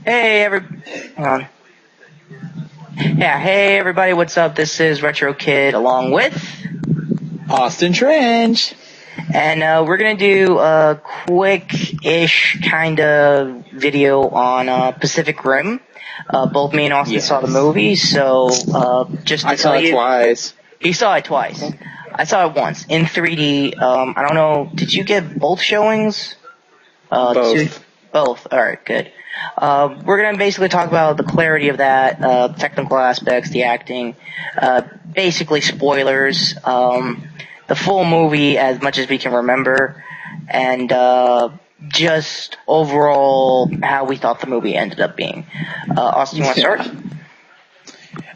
Hey, hang on. Yeah, hey everybody, what's up? This is Retro Kid along with Austin Trench. And we're gonna do a quick-ish kind of video on Pacific Rim. Both me and Austin saw the movie, so just to I saw it twice. He saw it twice. I saw it once in 3D. I don't know. Did you get both showings? Both. Both. All right, good. We're gonna basically talk about the clarity of that, technical aspects, the acting, basically spoilers, the full movie as much as we can remember, and just overall how we thought the movie ended up being. Austin, you want to start?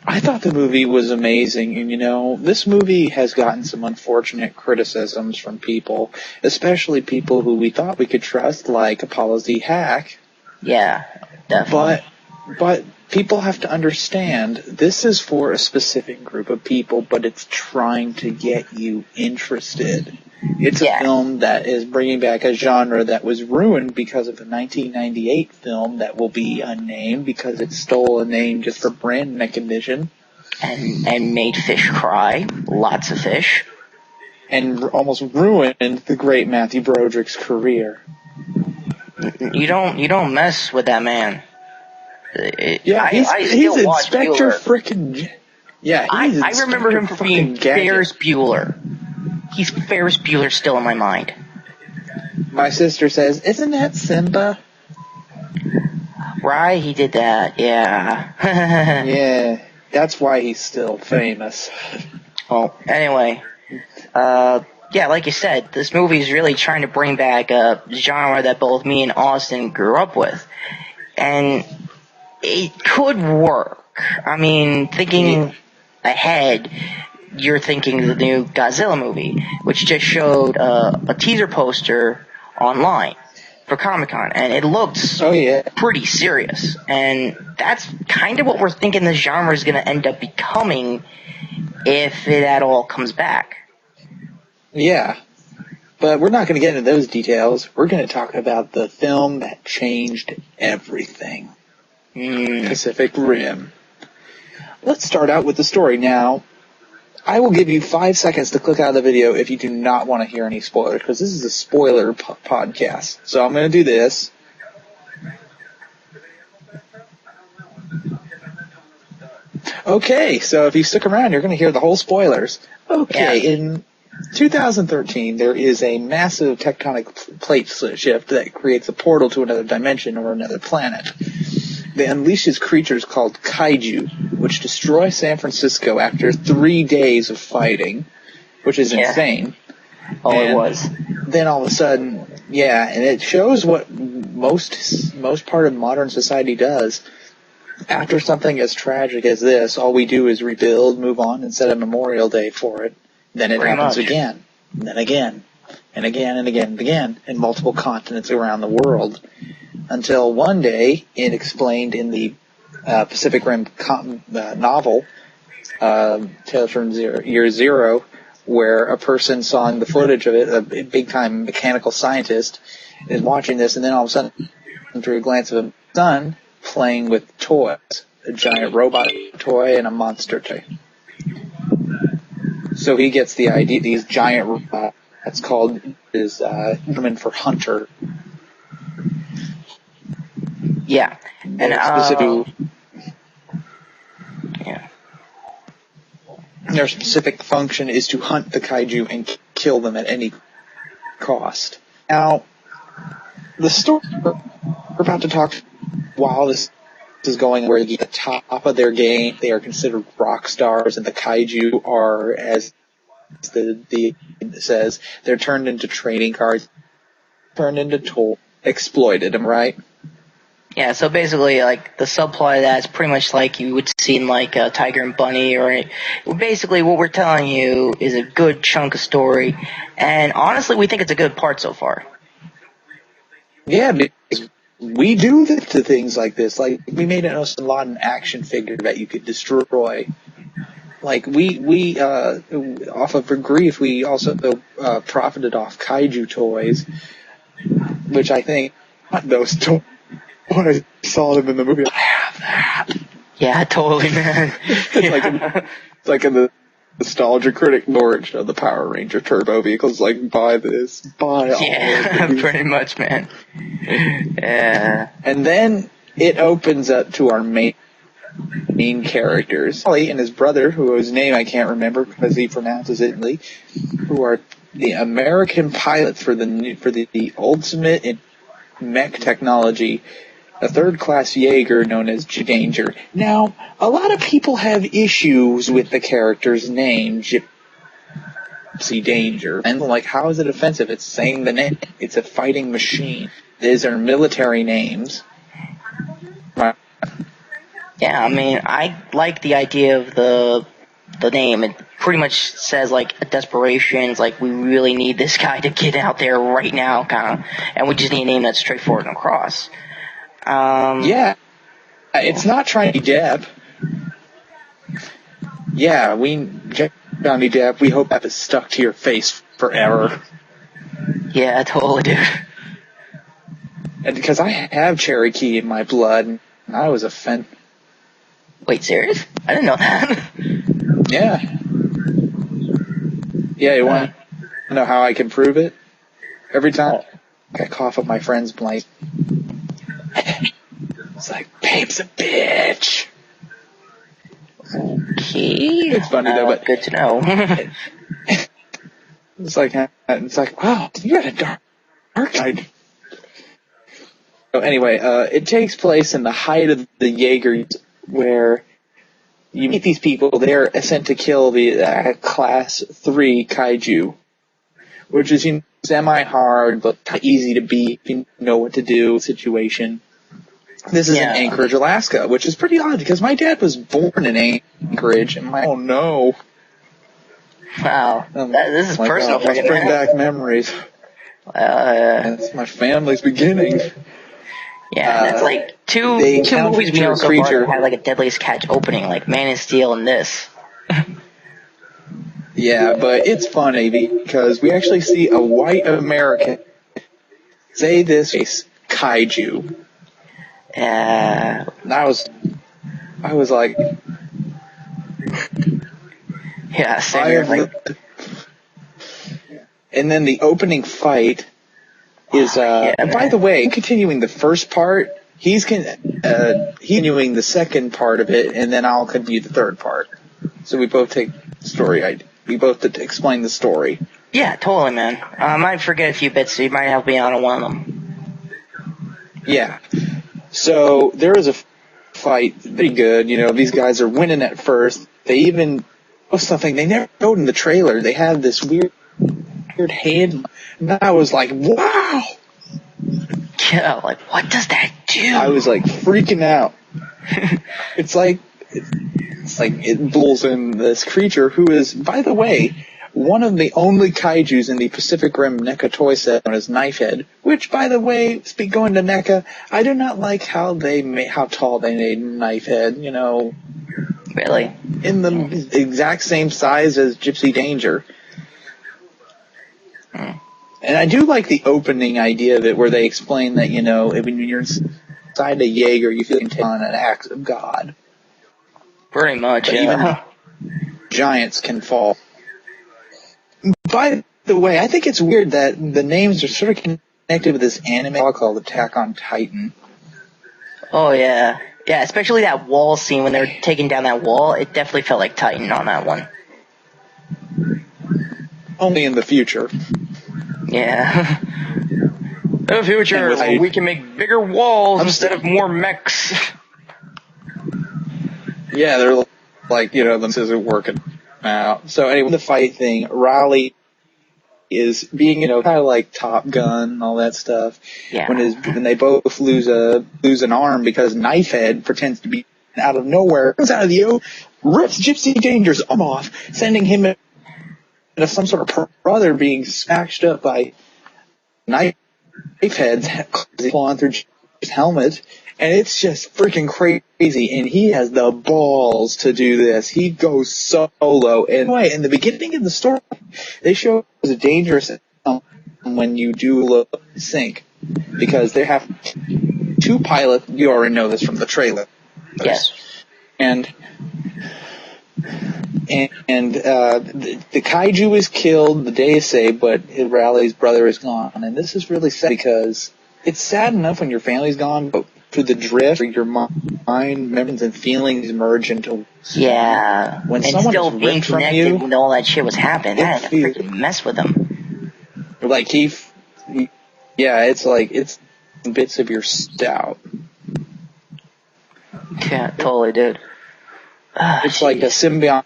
I thought the movie was amazing, and this movie has gotten some unfortunate criticisms from people, especially people who we thought we could trust, like Apollo Z Hack. Yeah, definitely. But people have to understand, this is for a specific group of people, but it's trying to get you interested. It's a film that is bringing back a genre that was ruined because of the 1998 film that will be unnamed because it stole a name just for brand recognition. And made fish cry. Lots of fish. And almost ruined the great Matthew Broderick's career. You don't mess with that man. He's Inspector frickin'... Yeah, I remember him for being Ferris Bueller. He's Ferris Bueller still in my mind. My sister says, isn't that Simba? Right, he did that, yeah. Yeah, that's why he's still famous. Well, anyway, yeah, like you said, this movie is really trying to bring back a genre that both me and Austin grew up with. And it could work. I mean, thinking ahead, you're thinking the new Godzilla movie, which just showed a teaser poster online for Comic-Con, and it looks pretty serious. And that's kind of what we're thinking this genre is going to end up becoming if it at all comes back. Yeah, but we're not going to get into those details. We're going to talk about the film that changed everything. Pacific Rim. Let's start out with the story. Now, I will give you 5 seconds to click out of the video if you do not want to hear any spoilers, because this is a spoiler podcast. So I'm going to do this. Okay, so if you stick around, you're going to hear the whole spoilers. Okay, in 2013, there is a massive tectonic plate shift that creates a portal to another dimension or another planet. It unleashes creatures called kaiju, which destroy San Francisco after 3 days of fighting, which is insane. It was. Then all of a sudden, and it shows what most part of modern society does. After something as tragic as this, all we do is rebuild, move on, and set a memorial day for it. Then it happens again, and then again, and again, and again, and again, in multiple continents around the world. Until one day, it explained in the Pacific Rim novel, Tales from Year Zero, where a person sawing the footage of it, a big-time mechanical scientist, is watching this, and then all of a sudden, through a glance of a son, playing with toys, a giant robot toy and a monster toy. So he gets the idea, these giant robots, that's called, is German for hunter. Yeah. And their specific function is to hunt the kaiju and kill them at any cost. Now, the story we're about to talk while this is going, where at the top of their game, they are considered rock stars, and the kaiju are, as the says, they're turned into trading cards, turned into toys, exploited them, right? Yeah, so basically, like, the subplot of that is pretty much like you would see in, like, Tiger and Bunny, or basically what we're telling you is a good chunk of story, and honestly, we think it's a good part so far. Yeah, because we do to things like this. Like, we made an Bin Laden action figure that you could destroy. Like, we off of Grief, we also profited off kaiju toys, which I think, those toys when I saw them in the movie, I have that. Yeah, totally, man. It's like in the Nostalgia Critic Norwich of the Power Ranger Turbo vehicles, like, buy this, buy all Yeah, of these. pretty much, man. Yeah. And then it opens up to our main characters. Ollie and his brother, whose name I can't remember because he pronounces it Lee, who are the American pilots for the ultimate in mech technology, a third-class Jaeger known as Danger. Now, a lot of people have issues with the character's name, Gypsy Danger. And, like, how is it offensive? It's saying the name. It's a fighting machine. These are military names. Right. Yeah, I mean, I like the idea of the name. It pretty much says, like, a desperation. It's like, we really need this guy to get out there right now, kind of. And we just need a name that's straightforward and across. Yeah. It's not trying to be Depp. Yeah, Johnny Depp, we hope that is stuck to your face forever. Yeah, totally, dude. And because I have Cherokee in my blood, and I was offended. Wait, serious? I didn't know that. Yeah. Yeah, you want to know how I can prove it? Every time I cough up my friend's blanket, it's like, babe's a bitch. Okay. It's funny though, but good to know. it's like, wow, you got a dark side. So anyway, it takes place in the height of the Jaegers, where you meet these people. They're sent to kill the Class 3 Kaiju, which is semi-hard, but easy to beat if you know what to do situation. This is in Anchorage, Alaska, which is pretty odd, because my dad was born in Anchorage, and oh no. Wow. This is personal for you, bring back memories. That's my family's beginning. Yeah, that's like two movies we know so far that had like a Deadliest Catch opening, like Man of Steel and this. Yeah, but it's funny because we actually see a white American say this is kaiju. Yeah. I was like, yeah, same here. Like, and then the opening fight is, and by the way, continuing the first part, he's continuing the second part of it, and then I'll continue the third part. So we both take the story. We both explain the story. Yeah, totally, man. I might forget a few bits, so you might help me out on one of them. Yeah. So there is a fight, pretty good. You know, these guys are winning at first. They even something they never showed in the trailer. They have this weird hand. And I was like, wow. Yeah, like, what does that do? I was like freaking out. It's like it pulls in this creature who is, by the way, one of the only kaijus in the Pacific Rim NECA toy set known as Knifehead, which, by the way, going to NECA, I do not like how tall they made Knifehead, you know. Really? In the exact same size as Gypsy Danger. And I do like the opening idea of it where they explain that, you know, when you're inside a Jaeger, you feel on an act of God. Pretty much, but yeah. Even giants can fall. By the way, I think it's weird that the names are sort of connected with this anime called Attack on Titan. Oh, yeah. Yeah, especially that wall scene when they were taking down that wall. It definitely felt like Titan on that one. Only in the future. Yeah. In the future, we can make bigger walls instead of more mechs. Yeah, they're like, you know, this isn't working out. So anyway, the fight thing, Raleigh is being, you know, kind of like Top Gun and all that stuff. Yeah. When they both lose an arm because Knifehead pretends to be out of nowhere, comes out of the ocean, rips Gypsy Danger's arm off, sending him into some sort of brother being smashed up by Knifehead's clawing through his helmet. And it's just freaking crazy, and he has the balls to do this. He goes solo. And anyway, in the beginning of the story, they show it's dangerous when you do sync, because they have two two pilots. You already know this from the trailer. Yes. And the kaiju is killed, the day is saved, but Riley's brother is gone. And this is really sad because it's sad enough when your family's gone, but through the drift, your mind, memories, and feelings merge into yeah. When and someone still is being ripped from connected you, when all that shit was happening, that had to feels- freaking mess with him. like yeah, it's like it's bits of your stout. Yeah, totally, dude. It's like a symbiote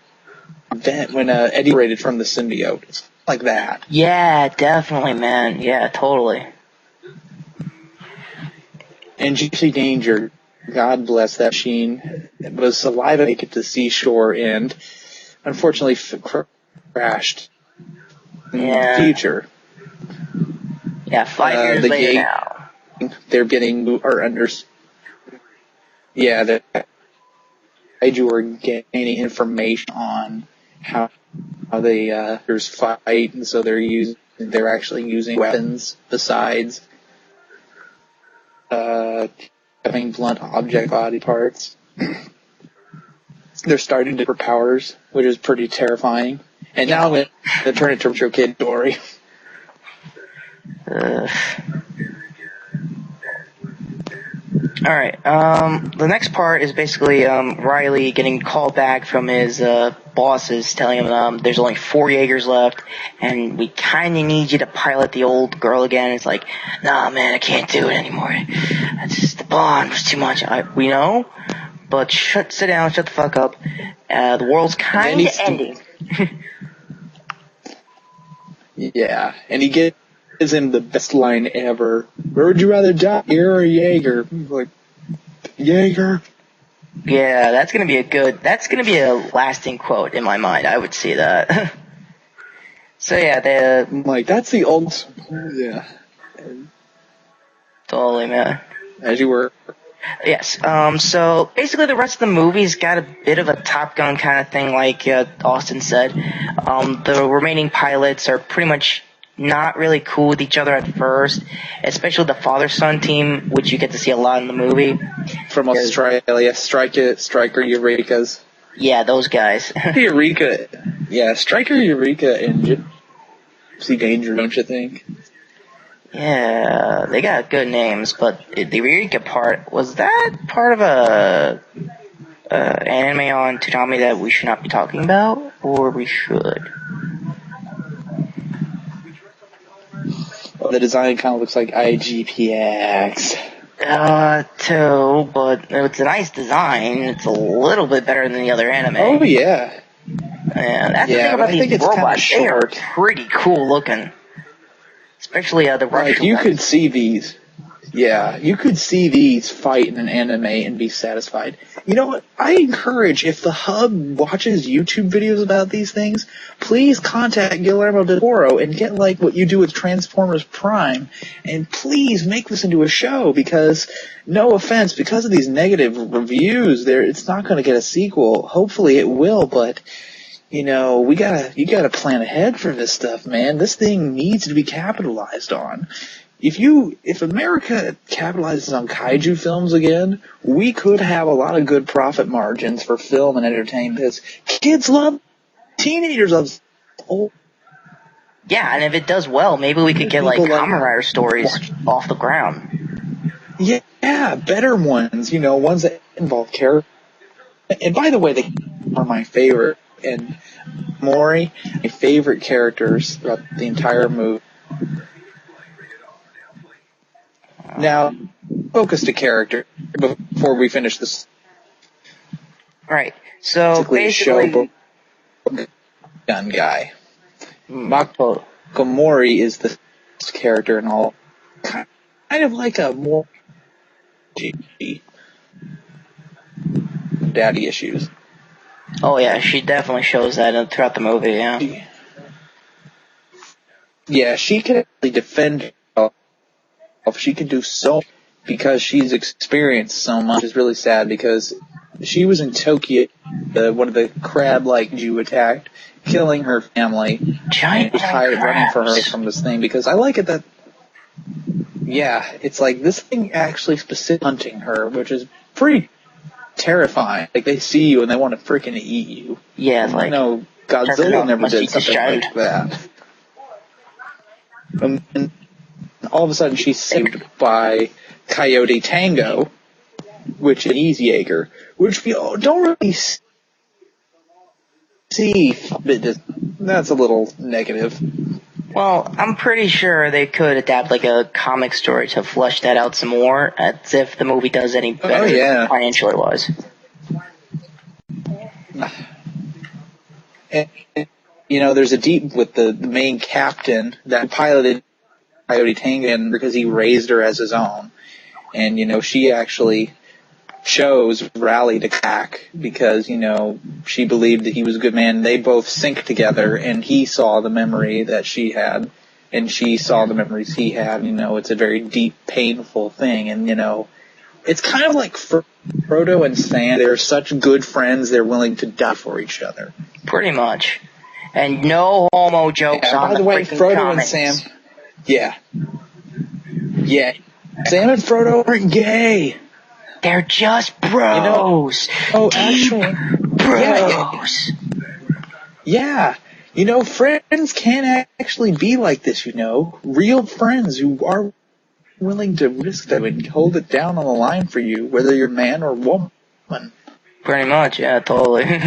event when Eddie separated from the symbiote. It's like that. Yeah, definitely, man. Yeah, totally. And Gypsy Danger, God bless that machine, was alive to make it to seashore and unfortunately crashed in the future. Yeah, 5 years the later gate, now. They're getting, or under, yeah, the kaiju are gaining information on how they there's fight, and so they're actually using weapons besides having blunt object body parts. They're starting to powers, which is pretty terrifying. And now I'm going to turn it to a kid story. Alright, the next part is basically, Riley getting called back from his, bosses telling him, there's only 4 Jaegers left, and we kinda need you to pilot the old girl again. It's like, nah, man, I can't do it anymore. That's just, the bond was too much. We know, but sit down, shut the fuck up. The world's kinda ending. Yeah, and he gives him the best line ever. Where would you rather die, here or Jaeger? Like, Jaeger. Yeah, that's gonna be a lasting quote in my mind. I would see that. So yeah, like, that's the old, yeah. Totally, man. As you were. Yes, so basically the rest of the movie's got a bit of a Top Gun kind of thing, like Austin said. The remaining pilots are pretty much not really cool with each other at first, especially the father-son team, which you get to see a lot in the movie. From Australia, Striker Eureka's. Yeah, those guys. Eureka, yeah, Striker Eureka and Gypsy Danger, don't you think? Yeah, they got good names, but the Eureka part, was that part of a anime on Toonami that we should not be talking about? Or we should? Well, the design kind of looks like IGPX. Too, but it's a nice design. It's a little bit better than the other anime. Oh, yeah. Yeah, that's the thing about these robots. They are pretty cool looking. Especially the Russian you ones. could see these. Yeah, you could see these fight in an anime and be satisfied. You know what? I encourage, if the Hub watches YouTube videos about these things, please contact Guillermo del Toro and get like what you do with Transformers Prime, and please make this into a show, because, no offense, because of these negative reviews, it's not going to get a sequel. Hopefully it will, but you know, you gotta plan ahead for this stuff, man. This thing needs to be capitalized on. If America capitalizes on kaiju films again, we could have a lot of good profit margins for film and entertainment, because kids love, teenagers love. Oh. Yeah, and if it does well, maybe we could get like Kamen Rider stories off the ground. Yeah, better ones, ones that involve characters. And by the way, they are my favorite. And Mori, my favorite characters throughout the entire movie. Now, focus to character before we finish this. Right. So basically, gun guy. Mako Mori is the character and all, kind of like a more daddy issues. Oh yeah, she definitely shows that throughout the movie. Yeah. Yeah, she can actually defend herself. She can do so much because she's experienced so much. It's really sad because she was in Tokyo. One of the crab-like Jew attacked, killing her family. Giant and was tired running for her from this thing, because I like it that. Yeah, it's like this thing actually specifically hunting her, which is pretty terrifying. Like they see you and they want to freaking eat you. Yeah, it's like, Godzilla never must did eat this something child. like that. And all of a sudden she's saved by Coyote Tango, which is an easy Jaeger, which we don't really see. That's a little negative. Well, I'm pretty sure they could adapt like a comic story to flesh that out some more, as if the movie does any better financially wise. And, there's a deep with the main captain that piloted Coyote Tango because he raised her as his own. And, she actually chose rallied to back because, she believed that he was a good man. They both sync together, and he saw the memory that she had, and she saw the memories he had. It's a very deep, painful thing. And, it's kind of like Frodo and Sam. They're such good friends, they're willing to die for each other. Pretty much. And no homo jokes on by the way, Frodo comics. and Sam. Yeah. Sam and Frodo aren't gay. They're just bros. Actually, bros. Yeah. Friends can actually be like this, Real friends who are willing to risk them and hold it down on the line for you, whether you're man or woman. Pretty much, yeah, totally.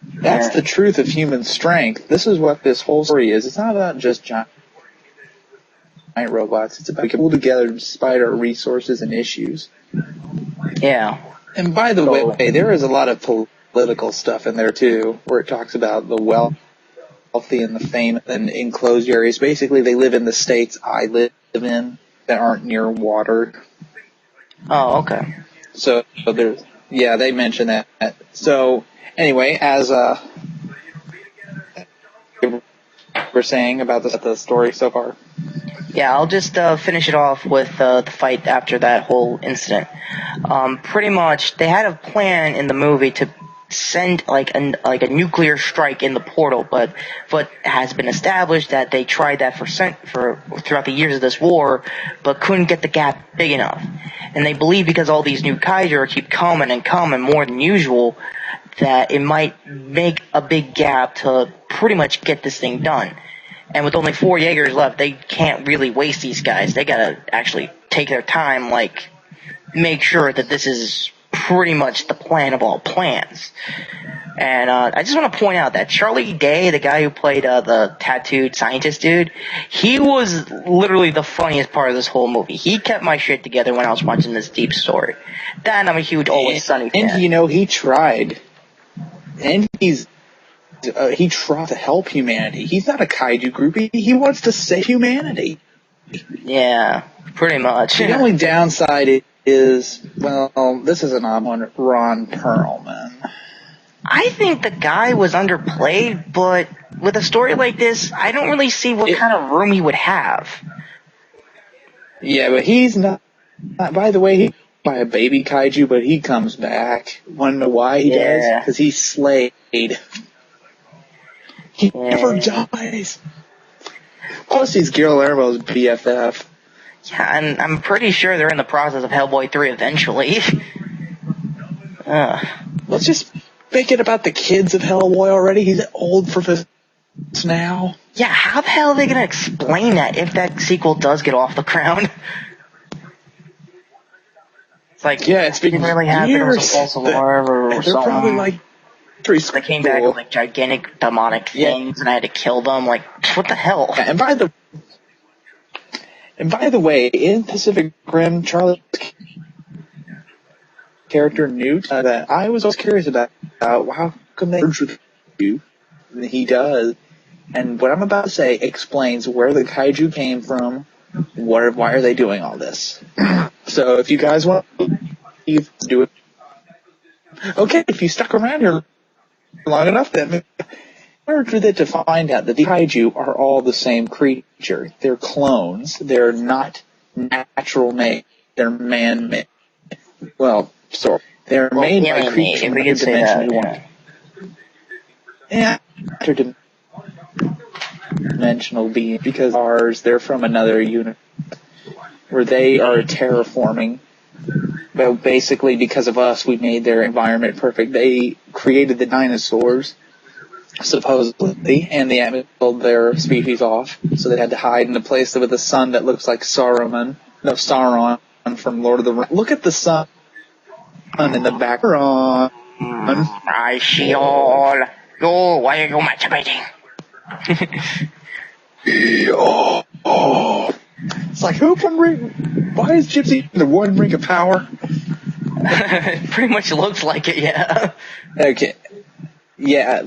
That's the truth of human strength. This is what this whole story is. It's not about just giant robots. It's about we can pull together despite our resources and issues. Yeah. And by the way, there is a lot of political stuff in there too, where it talks about the wealthy and the famous and enclosed areas. Basically, they live in the states I live in that aren't near water. Oh, okay. So there's, they mention that. So anyway, as we're saying about the story so far. Yeah, I'll just finish it off with the fight after that whole incident. Pretty much, they had a plan in the movie to send like a nuclear strike in the portal, but has been established that they tried that for throughout the years of this war, but couldn't get the gap big enough. And they believe because all these new kaiju keep coming and coming more than usual, that it might make a big gap to pretty much get this thing done. And with only 4 Jaegers left, they can't really waste these guys. They gotta actually take their time, like, make sure that this is pretty much the plan of all plans. And I just want to point out that Charlie Day, the guy who played the tattooed scientist dude, he was literally the funniest part of this whole movie. He kept my shit together when I was watching this deep story. Then I'm a huge Always Sunny fan. And, he tried. And he tried to help humanity. He's not a kaiju groupie. He wants to save humanity. Yeah, pretty much. The only downside is, well, this is an odd one, Ron Perlman. I think the guy was underplayed, but with a story like this, I don't really see what kind of room he would have. Yeah, but he's not by the way, he's by a baby kaiju, but he comes back. Want to know why he does? Because he's slayed. He never dies. Plus, he's Guillermo's BFF. Yeah, and I'm pretty sure they're in the process of Hellboy 3 eventually. Let's just make it about the kids of Hellboy already. He's old for this now. Yeah, how the hell are they going to explain that if that sequel does get off the ground? It's like, it's been really happen. It was a false alarm or something. Probably like they came back with like gigantic demonic things, and I had to kill them. Like, what the hell? And by the way, in Pacific Rim, Charlie's character Newt, that I was always curious about how come they merge with you? And he does, and what I'm about to say explains where the kaiju came from. Why are they doing all this? So if you guys want to do it, okay. If you stuck around here long enough, then merge with it to find out that the kaiju are all the same creature. They're clones. They're not natural made. They're man-made. Well, they're made by creatures from interdimensional interdimensional beings because they're from another universe. where they are terraforming. Well, basically, because of us, we made their environment perfect. They created the dinosaurs, supposedly, and they killed their species off, so they had to hide in a place with a sun that looks like Sauron from Lord of the Rings. Look at the sun in the background. I see all. Yo, why are you masturbating? It's like, why is Gypsy the one ring of power? Pretty much looks like it, yeah. Okay. Yeah,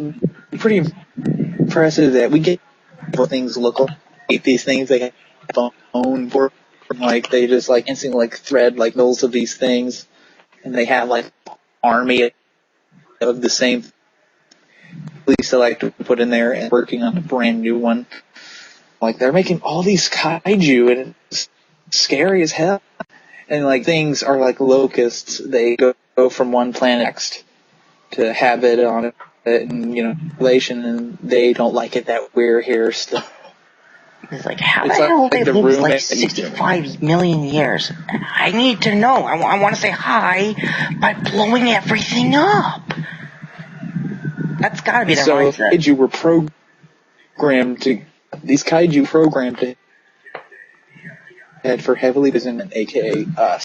pretty impressive that we get things look like these things they have own for, like they just like instantly like thread like mills of these things, and they have like army of the same police that like to put in there and working on a brand new one. Like they're making all these kaiju and it's scary as hell. And like things are like locusts, they go from one planet next to habit on it and relation, and they don't like it that we're here still. It's like, how the hell they lived like 65 million years? I need to know. I want to say hi by blowing everything up. That's gotta be their mindset. Kaiju were programmed to head for heavily business, aka us.